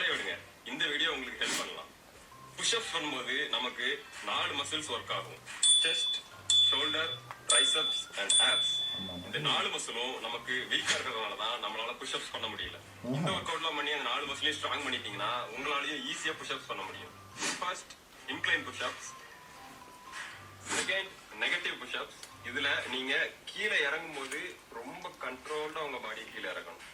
கவலையை விடுங்க, இந்த வீடியோ உங்களுக்கு ஹெல்ப் பண்ணலாம். புஷ்அப்ஸ் பண்ணும்போது நமக்கு 4 மசில்ஸ் ஒர்க் ஆகும். Chest, shoulder, triceps and apps. இந்த 4 மசிலும் நமக்கு வீக்கா இருக்கிறதுனால தான் நம்மளால புஷ்அப்ஸ் பண்ண முடியல. இந்த ஒர்க் அவுட்லாம் பண்ணி அந்த 4 மசிலையும் ஸ்ட்ராங் பண்ணிட்டீங்கன்னா உங்களாலேயும் ஈஸியா புஷ்அப்ஸ் பண்ண முடியும். First incline pushups, second negative pushups. இதுல நீங்க கீழே இறங்கும் போது ரொம்ப கண்ட்ரோல்டா உங்க பாடி கீழே இறங்கணும்.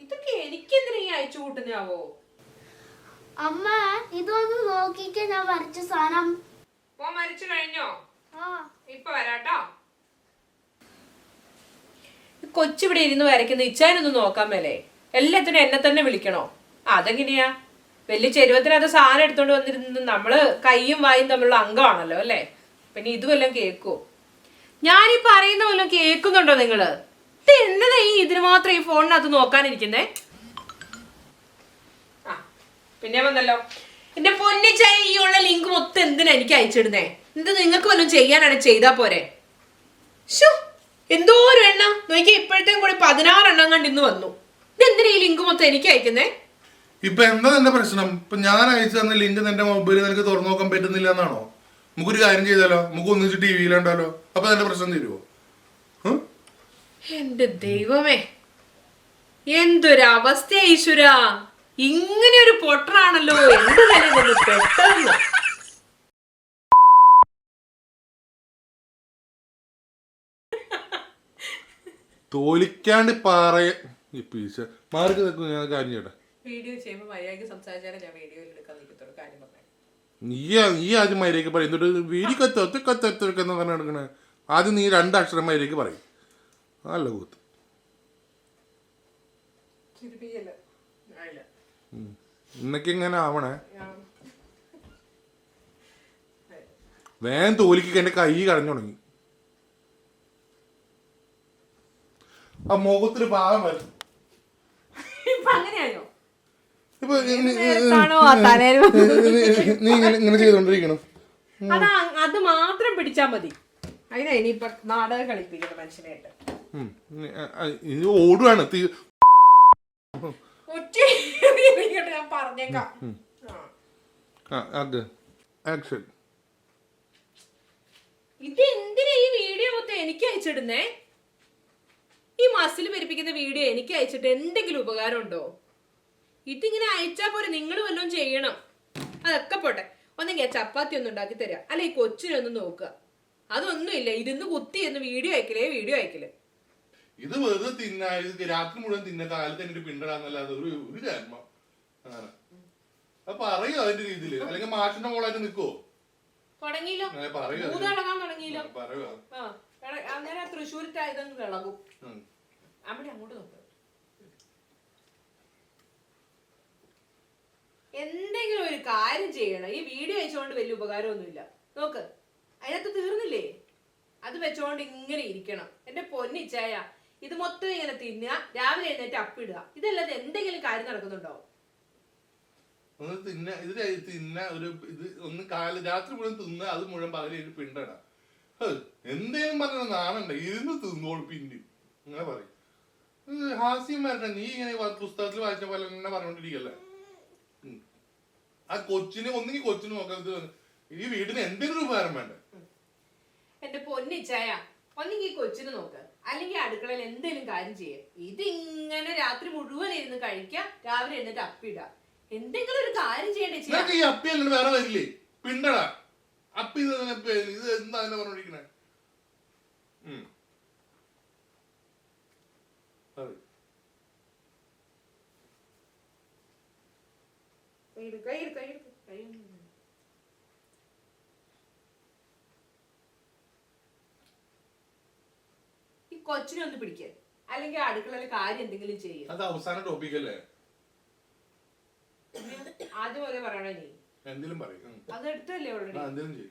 ഇതൊക്കെ എനിക്കെന്തിനാ ഈ അയച്ചു കൂട്ടുന്നാവോ? അമ്മ ഇതൊന്ന് നോക്കിക്കേ, ഞാൻ വരച്ച സാധനം. വരച്ചു കഴിഞ്ഞോ? ഇപ്പൊ വരാട്ടോ. കൊച്ചിവിടെ ഇരുന്ന് വരയ്ക്കുന്ന ഇച്ചാനൊന്നും നോക്കാൻ മേലേ? എല്ലാത്തിനും എന്നെ തന്നെ വിളിക്കണോ? അതെങ്ങനെയാ? വലിയ ചെരുവത്തിനകത്ത് സാധനം എടുത്തോണ്ട് വന്നിരുന്നത് നമ്മള് കൈയും വായും തമ്മിലുള്ള അംഗമാണല്ലോ അല്ലേ? പിന്നെ ഇതുവെല്ലാം കേൾക്കുവോ? ഞാനീ പറയുന്ന വല്ലതും കേൾക്കുന്നുണ്ടോ നിങ്ങള്? ഇത് എന്നതാ ഇതിന് മാത്രം ഈ ഫോണിനകത്ത് നോക്കാനിരിക്കുന്നേ? ആ പിന്നെ വന്നല്ലോ. എന്റെ പൊന്നിച്ചായ ഈ ഉള്ള ലിങ്ക് മൊത്തം എന്തിനാ എനിക്ക് അയച്ചിടുന്നേ? ഇത് നിങ്ങൾക്ക് വല്ലതും ചെയ്യാനാണ് ചെയ്താ പോരെ? ഷോ എന്തോ ഒരു എണ്ണ നോക്കി, ഇപ്പോഴത്തേക്കും കൂടി 16 എണ്ണം കണ്ട് ഇന്ന് വന്നു. ഇതെന്തിനാ ഈ ലിങ്ക് മൊത്തം എനിക്ക് അയക്കുന്നേ? ഇപ്പൊ എന്താ നിന്റെ പ്രശ്നം? ഇപ്പൊ ഞാൻ അയച്ചു തന്ന ലിങ്ക് നിന്റെ മൊബൈലിൽ നിനക്ക് തുറന്നു നോക്കാൻ പറ്റുന്നില്ല എന്നാണോ? നമുക്കൊരു കാര്യം ചെയ്താലോ, നമുക്ക് ഒന്നിച്ച് ടിവിയിലുണ്ടല്ലോ, അപ്പൊ നിന്റെ പ്രശ്നം തീരുവോ? എന്റെ ദൈവമേ, എന്തൊരവസ്ഥ ഈശ്വര! ഇങ്ങനെ ഒരു പൊട്ടറാണല്ലോ എന്ത് തന്നെ പെട്ടെന്ന്. തോലിക്കാണ്ട് മാർക്ക് ഞാൻ കാര്യം ചേട്ടാ, വീഡിയോ ചെയ്യുമ്പോൾ മര്യാദയ്ക്ക് സംസാരിച്ചാലേ ഞാൻ വീഡിയോയിൽ എടുക്കാൻ നിൽക്കത്തുള്ളൂ. കാര്യം പറഞ്ഞു നീ ആദ്യം മര്യാദയ്ക്ക് പറയും, എന്നിട്ട് വീടി കത്തൊക്കെ നടക്കണേ. ആദ്യം നീ 2 അക്ഷരം മര്യാദയ്ക്ക് പറയും. നല്ല കൂത്ത് ഇന്നൊക്കെ ഇങ്ങനെ ആവണേ. വേഗം തോലിക്ക് എന്റെ കൈ കടഞ്ഞു തുടങ്ങി. ആ മുഖത്തിന് ഭാഗം വരും. നീ ഇങ്ങനെ ചെയ്തോണ്ടിരിക്കണം. അത് മാത്രം പിടിച്ചാ മതി. അതിനാ ഇനിയിപ്പൊ നാടകം കളിപ്പിക്കുന്ന മനുഷ്യനായിട്ട്. ഇത് ഓടുവാണ്. ഞാൻ പറഞ്ഞേക്കാം. ഇത് എന്തിനാ ഈ വീഡിയോ മൊത്തം എനിക്ക് അയച്ചിടുന്നേ? ഈ മസിൽ പെരുപ്പിക്കുന്ന വീഡിയോ എനിക്ക് അയച്ചിട്ട് എന്തെങ്കിലും ഉപകാരം ഉണ്ടോ? ഇതിങ്ങനെ അയച്ചാ പോരെ, നിങ്ങൾ വല്ലതും ചെയ്യണം. അതൊക്കെ പോട്ടെ, ഒന്നെങ്കിൽ ചപ്പാത്തി ഒന്നും ഉണ്ടാക്കി തരാം, അല്ലെ ഈ കൊച്ചിനൊന്നും നോക്കുക. അതൊന്നും ഇല്ല, ഇരുന്ന് കുത്തി എന്ന് വീഡിയോ അയക്കല്. ഇത് വെറുതെ തിന്നാ, രാത്രി മുഴുവൻ തിന്ന കാലത്ത് എന്നിട്ട് പിണ്ടടാന്നല്ലാതെ ഒരു ജന്മം. അത് പറയൂ അതിന്റെ രീതിയില്, അല്ലെങ്കിൽ മാഷിന്റെ മോളായിട്ട് നിക്കുവോ? തുടങ്ങിയില്ലോ, തുടങ്ങിയില്ലോ. അന്നേരം തൃശ്ശൂരത്തെ ഇതങ്ങ് ഇളകും. അവിടെ അങ്ങോട്ട് നോക്കുക. എന്തെങ്കിലും ഒരു കാര്യം ചെയ്യണം. ഈ വീഡിയോ വെച്ചോണ്ട് വലിയ ഉപകാരമൊന്നുമില്ല. നോക്ക്, അതിനകത്ത് തീർന്നില്ലേ? അത് വെച്ചോണ്ട് ഇങ്ങനെ ഇരിക്കണം. എന്റെ പൊന്നിച്ചായ, ഇത് മൊത്തം ഇങ്ങനെ തിന്നുക, രാവിലെ എഴുന്നേറ്റ് അപ്പിടുക, ഇതല്ലാതെ എന്തെങ്കിലും കാര്യം നടക്കുന്നുണ്ടോ? രാത്രി മുഴുവൻ തിന്ന, അത് മുഴുവൻ പകരം പിണ്ടട. എന്തേലും പറഞ്ഞ നാണുണ്ട്, ഇരുന്ന് തിന്നോളൂ. പിന്നെ അങ്ങനെ പറയും. ഹാസ്യം വരട്ടെ. നീ ഇങ്ങനെ പുസ്തകത്തിൽ വായിച്ച പോലെ തന്നെ പറഞ്ഞോണ്ടിരിക്കല്ലേ. ആ കൊച്ചിനെ ഒന്നെങ്കിൽ കൊച്ചിന് നോക്കരുത്. ഈ വീടിന് എന്തെങ്കിലും ഉപകാരം വേണ്ടേ? എന്റെ പൊന്നിച്ചായ, ഒന്നെങ്കിൽ കൊച്ചിന് നോക്ക്, അല്ലെങ്കിൽ അടുക്കളയിൽ എന്തെങ്കിലും കാര്യം ചെയ്യാം. ഇതിങ്ങനെ രാത്രി മുഴുവൻ ഇരുന്ന് കഴിക്കാം, രാവിലെ എന്നിട്ട് അപ്പിടുക. എന്തെങ്കിലും ഒരു കാര്യം ചെയ്യണ്ടേ? ഈ അപ്പി അല്ലാണ്ട് വേറെ വരില്ലേ? പിണ്ടടാ അപ്പി. ഇത് എന്താ പറഞ്ഞോണ്ടിരിക്കണേ? ഈ കൊച്ചിനെ ഒന്ന് പിടിക്ക, അല്ലെങ്കിൽ അടുക്കളയിൽ കാര്യം എന്തെങ്കിലും ചെയ്യും. അത് അവസാന ടോപ്പിക് അല്ലേ? ആദ്യം പോലെ പറയണോ? നീ എന്തെങ്കിലും പറയും. അത് എടുത്തല്ലേ ഓൾറെഡി.